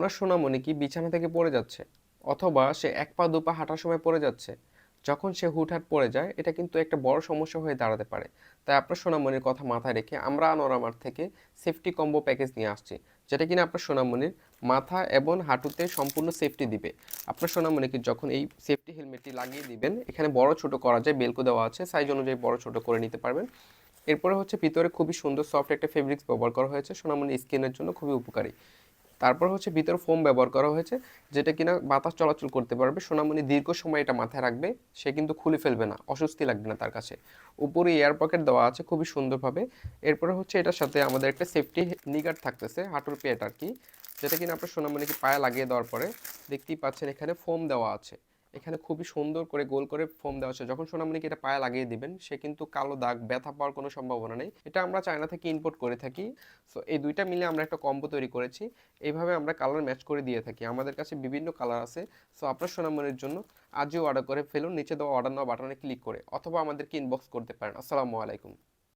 আপনার সোনামণি কি বিছানা থেকে পড়ে যাচ্ছে? অথবা সে ১ পা ২ পা হাঁটার সময় পড়ে যাচ্ছে? যখন সে হুটহাট পড়ে যায়, এটা কিন্তু একটা বড় সমস্যা হয়ে দাঁড়াতে পারে। তাই আপনার সোনামণির কথা মাথায় রেখে আমরা আনোরামার থেকে সেফটি কম্বো প্যাকেজ নিয়ে আসছি। যেটা কিনা আপনার সোনামণির মাথা এবং হাঁটুতে সম্পূর্ণ সেফটি দিবে। আপনার সোনামণিকে যখন এই সেফটি হেলমেটটি লাগিয়ে দিবেন, এখানে বড় ছোট করা যায়, বেল্ট দেওয়া আছে। সাইজ অনুযায়ী বড় ছোট করে নিতে পারবেন। এরপরে হচ্ছে ভিতরে খুবই সুন্দর সফট একটা ফেব্রিক্স ব্যবহার করা হয়েছে। সোনামণির স্কিনের জন্য খুবই উপকারী। তারপর হচ্ছে ভিতরে ফোম ব্যবহার করা হয়েছে, যেটা কিনা বাতাস চলাচল করতে পারবে। সোনামণি দীর্ঘ সময় এটা মাথায় রাখবে, সে কিন্তু খুলে ফেলবে না, অস্বস্তি লাগবে না তার কাছে। উপরে এয়ার পকেট দেওয়া আছে খুবই সুন্দরভাবে। এরপরে হচ্ছে এটার সাথে আমাদের একটা সেফটি নিগার্ড থাকতেছে, হাঁটুর পেট আর কি, যেটা কিনা আপনার সোনামণিকে পায়ে লাগিয়ে দেওয়ার পরে দেখতেই পাচ্ছেন এখানে ফোম দেওয়া আছে। এখানে খুবই সুন্দর করে গোল করে ফোম দেওয়া আছে। যখন সোনামণিকে এটা পায়ে লাগিয়ে দিবেন, সে কিন্তু কালো দাগ, ব্যথা পাওয়ার কোনো সম্ভাবনা নেই। এটা আমরা চায়না থেকে ইম্পোর্ট করে থাকি। সো এই দুইটা মিলে আমরা একটা কম্বো তৈরি করেছি। এইভাবে আমরা কালার ম্যাচ করে দিয়ে থাকি। আমাদের কাছে বিভিন্ন কালার আছে। সো আপনার সোনামণির জন্য আজই অর্ডার করে ফেলুন নিচে দেওয়া অর্ডার নাও বাটনে ক্লিক করে, অথবা আমাদেরকে ইনবক্স করতে পারেন। আসসালামু আলাইকুম।